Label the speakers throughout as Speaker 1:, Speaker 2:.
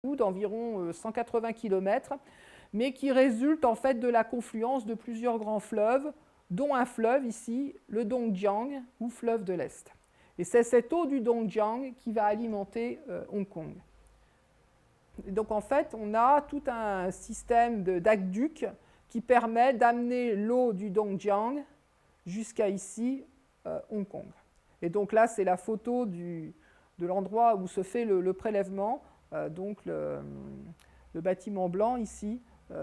Speaker 1: d'environ 180 km, mais qui résulte en fait de la confluence de plusieurs grands fleuves, dont un fleuve ici, le Dongjiang, ou fleuve de l'Est. Et c'est cette eau du Dongjiang qui va alimenter Hong Kong. Et donc en fait, on a tout un système d'aqueducs qui permet d'amener l'eau du Dongjiang jusqu'à ici, Hong Kong. Et donc là, c'est la photo de l'endroit où se fait le prélèvement, donc le bâtiment blanc ici, où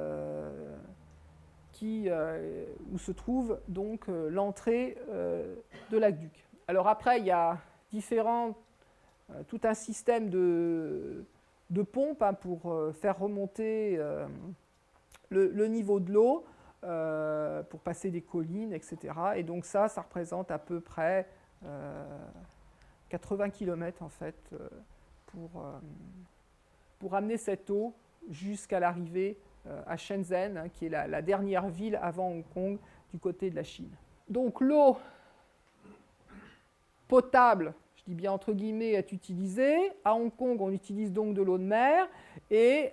Speaker 1: se trouve donc l'entrée de l'aqueduc. Alors après, il y a tout un système de pompes pour faire remonter le niveau de l'eau, pour passer des collines, etc. Et donc ça représente à peu près 80 km en fait, pour amener cette eau jusqu'à l'arrivée à Shenzhen, hein, qui est la dernière ville avant Hong Kong du côté de la Chine. Donc l'eau potable, je dis bien entre guillemets, est utilisée. À Hong Kong, on utilise donc de l'eau de mer. Et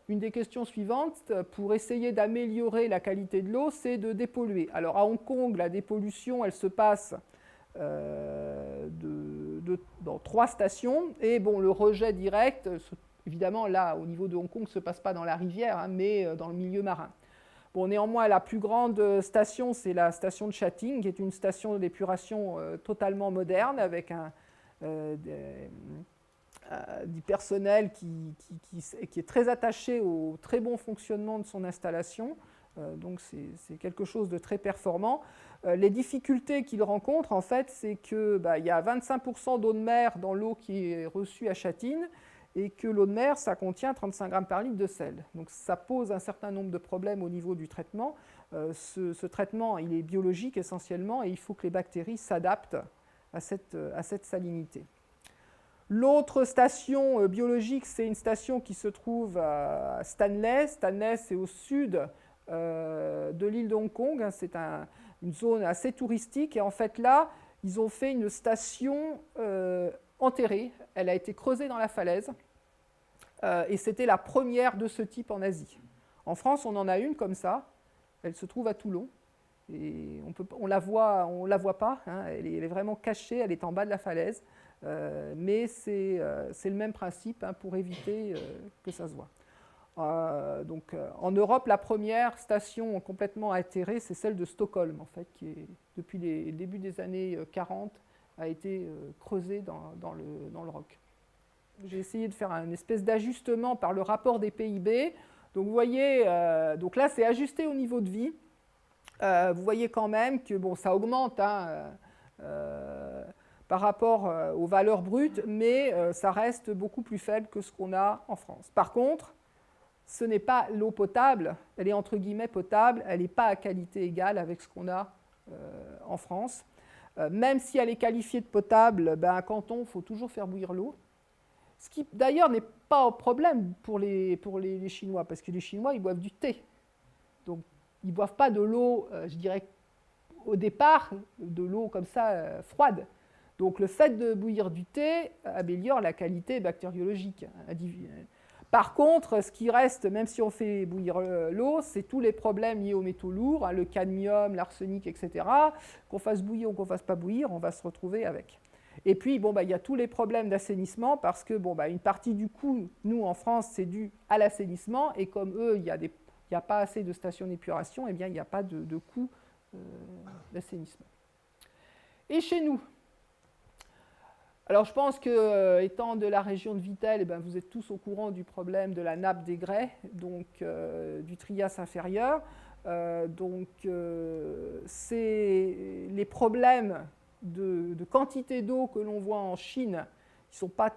Speaker 1: une des questions suivantes, pour essayer d'améliorer la qualité de l'eau, c'est de dépolluer. Alors à Hong Kong, la dépollution, elle se passe dans 3 stations. Et le rejet direct, évidemment, là, au niveau de Hong Kong, ne se passe pas dans la rivière, hein, mais dans le milieu marin. Néanmoins, la plus grande station, c'est la station de Shating, qui est une station d'épuration totalement moderne, avec du personnel qui est très attaché au très bon fonctionnement de son installation. Donc c'est quelque chose de très performant. Les difficultés qu'il rencontre, en fait, c'est qu'il y a 25% d'eau de mer dans l'eau qui est reçue à Châtine, et que l'eau de mer, ça contient 35 grammes par litre de sel. Donc ça pose un certain nombre de problèmes au niveau du traitement. Ce traitement, il est biologique essentiellement, et il faut que les bactéries s'adaptent à cette salinité. L'autre station biologique, c'est une station qui se trouve à Stanley. Stanley, c'est au sud de l'île de Hong Kong. C'est une zone assez touristique. Et en fait, là, ils ont fait une station enterrée. Elle a été creusée dans la falaise. Et c'était la première de ce type en Asie. En France, on en a une comme ça. Elle se trouve à Toulon. Et on la voit pas. Hein. Elle est vraiment cachée. Elle est en bas de la falaise. Mais c'est le même principe, hein, pour éviter que ça se voit. En Europe, la première station complètement atterrée, c'est celle de Stockholm, en fait, qui est, depuis le début des années 40, a été creusée dans le roc. J'ai essayé de faire une espèce d'ajustement par le rapport des PIB. Donc vous voyez, donc là c'est ajusté au niveau de vie. Vous voyez quand même que ça augmente, hein, par rapport aux valeurs brutes, mais ça reste beaucoup plus faible que ce qu'on a en France. Par contre, ce n'est pas l'eau potable, elle est entre guillemets potable, elle n'est pas à qualité égale avec ce qu'on a en France. Même si elle est qualifiée de potable, à Canton, il faut toujours faire bouillir l'eau. Ce qui d'ailleurs n'est pas un problème pour les Chinois, parce que les Chinois, ils boivent du thé. Donc, ils ne boivent pas de l'eau, je dirais, au départ, de l'eau comme ça, froide. Donc, le fait de bouillir du thé améliore la qualité bactériologique. Par contre, ce qui reste, même si on fait bouillir l'eau, c'est tous les problèmes liés aux métaux lourds, hein, le cadmium, l'arsenic, etc. Qu'on fasse bouillir ou qu'on ne fasse pas bouillir, on va se retrouver avec. Et puis, il y a tous les problèmes d'assainissement, parce que une partie du coût, nous, en France, c'est dû à l'assainissement, et comme eux, il n'y a pas assez de stations d'épuration, eh bien, il n'y a pas de coût d'assainissement. Et chez nous, alors je pense que, étant de la région de Vittel, vous êtes tous au courant du problème de la nappe des grès, donc du Trias inférieur. C'est les problèmes de quantité d'eau que l'on voit en Chine, qui sont pas,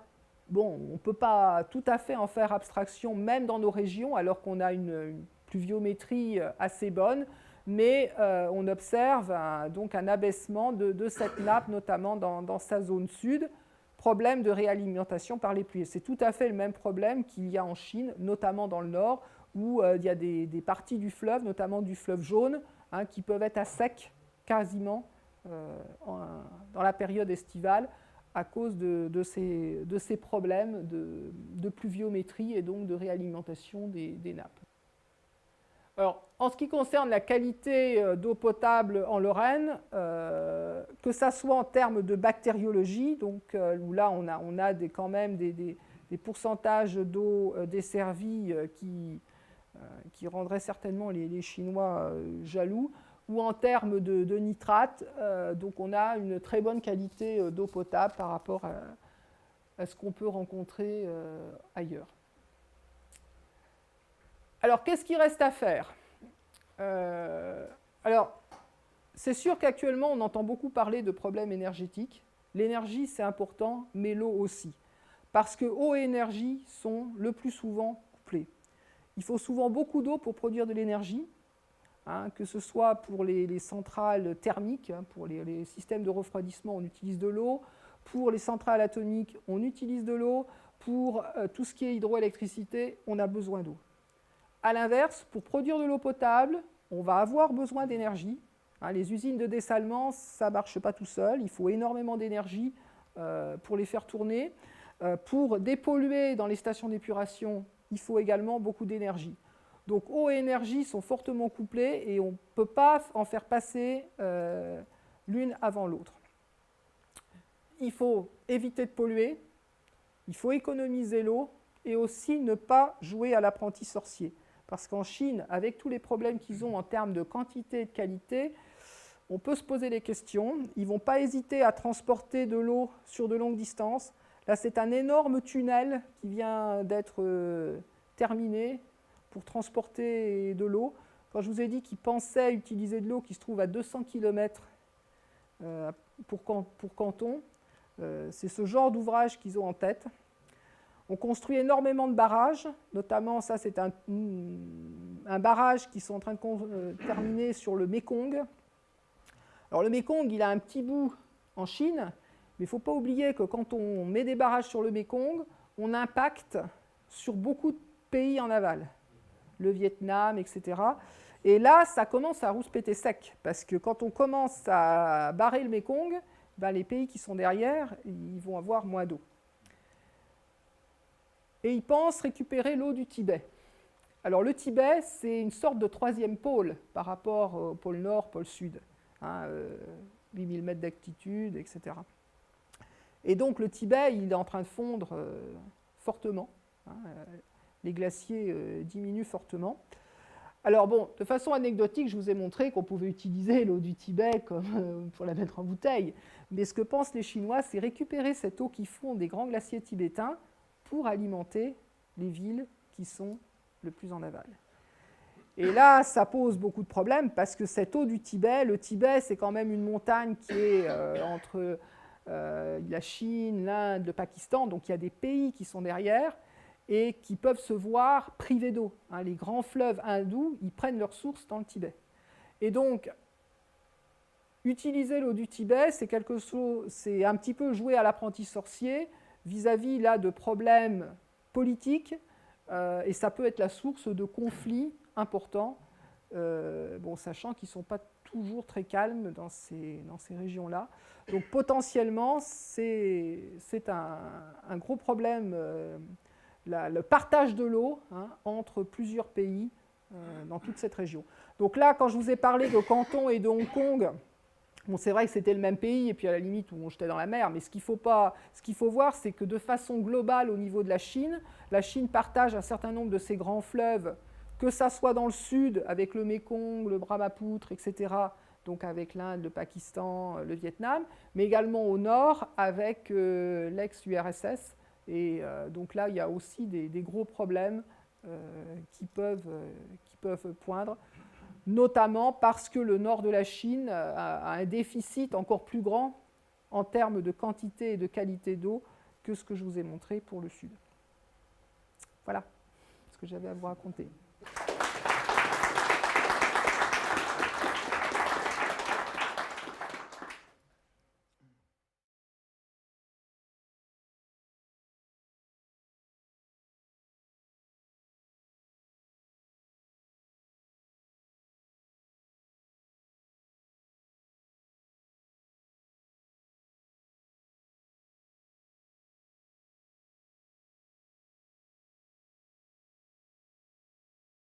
Speaker 1: on ne peut pas tout à fait en faire abstraction, même dans nos régions, alors qu'on a une pluviométrie assez bonne, mais on observe un abaissement de cette nappe, notamment dans sa zone sud, problème de réalimentation par les pluies. C'est tout à fait le même problème qu'il y a en Chine, notamment dans le nord, où il y a des parties du fleuve, notamment du fleuve jaune, hein, qui peuvent être à sec quasiment dans la période estivale, à cause de ces problèmes de pluviométrie et donc de réalimentation des nappes. Alors, en ce qui concerne la qualité d'eau potable en Lorraine, que ça soit en termes de bactériologie, donc où là on a quand même des pourcentages d'eau desservie qui rendraient certainement les Chinois jaloux, ou en termes de nitrates, donc on a une très bonne qualité d'eau potable par rapport à ce qu'on peut rencontrer ailleurs. Alors, qu'est-ce qu'il reste à faire ? Alors, c'est sûr qu'actuellement, on entend beaucoup parler de problèmes énergétiques. L'énergie, c'est important, mais l'eau aussi. Parce que eau et énergie sont le plus souvent couplées. Il faut souvent beaucoup d'eau pour produire de l'énergie, hein, que ce soit pour les centrales thermiques, hein, pour les systèmes de refroidissement, on utilise de l'eau. Pour les centrales atomiques, on utilise de l'eau. Pour tout ce qui est hydroélectricité, on a besoin d'eau. A l'inverse, pour produire de l'eau potable, on va avoir besoin d'énergie. Hein, les usines de dessalement, ça ne marche pas tout seul. Il faut énormément d'énergie pour les faire tourner. Pour dépolluer dans les stations d'épuration, il faut également beaucoup d'énergie. Donc eau et énergie sont fortement couplées et on ne peut pas en faire passer l'une avant l'autre. Il faut éviter de polluer, il faut économiser l'eau et aussi ne pas jouer à l'apprenti sorcier. Parce qu'en Chine, avec tous les problèmes qu'ils ont en termes de quantité et de qualité, on peut se poser des questions. Ils ne vont pas hésiter à transporter de l'eau sur de longues distances. Là, c'est un énorme tunnel qui vient d'être terminé pour transporter de l'eau. Quand je vous ai dit qu'ils pensaient utiliser de l'eau qui se trouve à 200 km pour Canton, c'est ce genre d'ouvrage qu'ils ont en tête. On construit énormément de barrages, notamment ça c'est un barrage qu'ils sont en train de terminer sur le Mékong. Alors le Mékong, il a un petit bout en Chine, mais il ne faut pas oublier que quand on met des barrages sur le Mékong, on impacte sur beaucoup de pays en aval, le Vietnam, etc. Et là, ça commence à rouspéter sec, parce que quand on commence à barrer le Mékong, ben les pays qui sont derrière, ils vont avoir moins d'eau. Et ils pensent récupérer l'eau du Tibet. Alors le Tibet, c'est une sorte de troisième pôle par rapport au pôle nord, pôle sud. Hein, 8000 mètres d'altitude, etc. Et donc le Tibet, il est en train de fondre fortement. Hein, les glaciers diminuent fortement. Alors bon, de façon anecdotique, je vous ai montré qu'on pouvait utiliser l'eau du Tibet comme, pour la mettre en bouteille. Mais ce que pensent les Chinois, c'est récupérer cette eau qui fond des grands glaciers tibétains pour alimenter les villes qui sont le plus en aval. Et là, ça pose beaucoup de problèmes parce que cette eau du Tibet, le Tibet, c'est quand même une montagne qui est entre la Chine, l'Inde, le Pakistan, donc il y a des pays qui sont derrière et qui peuvent se voir privés d'eau. Hein, les grands fleuves hindous, ils prennent leur source dans le Tibet. Et donc, utiliser l'eau du Tibet, c'est quelque chose, c'est un petit peu jouer à l'apprenti sorcier vis-à-vis là de problèmes politiques, et ça peut être la source de conflits importants, bon, sachant qu'ils ne sont pas toujours très calmes dans ces régions-là. Donc potentiellement, c'est un gros problème, le partage de l'eau, hein, entre plusieurs pays dans toute cette région. Donc là, quand je vous ai parlé de Canton et de Hong Kong, bon, c'est vrai que c'était le même pays, et puis à la limite où on jetait dans la mer, mais ce qu'il faut voir, c'est que de façon globale au niveau de la Chine partage un certain nombre de ces grands fleuves, que ça soit dans le sud avec le Mékong, le Brahmapoutre, etc., donc avec l'Inde, le Pakistan, le Vietnam, mais également au nord avec l'ex-URSS. Et donc là, il y a aussi des gros problèmes qui peuvent poindre, notamment parce que le nord de la Chine a un déficit encore plus grand en termes de quantité et de qualité d'eau que ce que je vous ai montré pour le sud. Voilà ce que j'avais à vous raconter.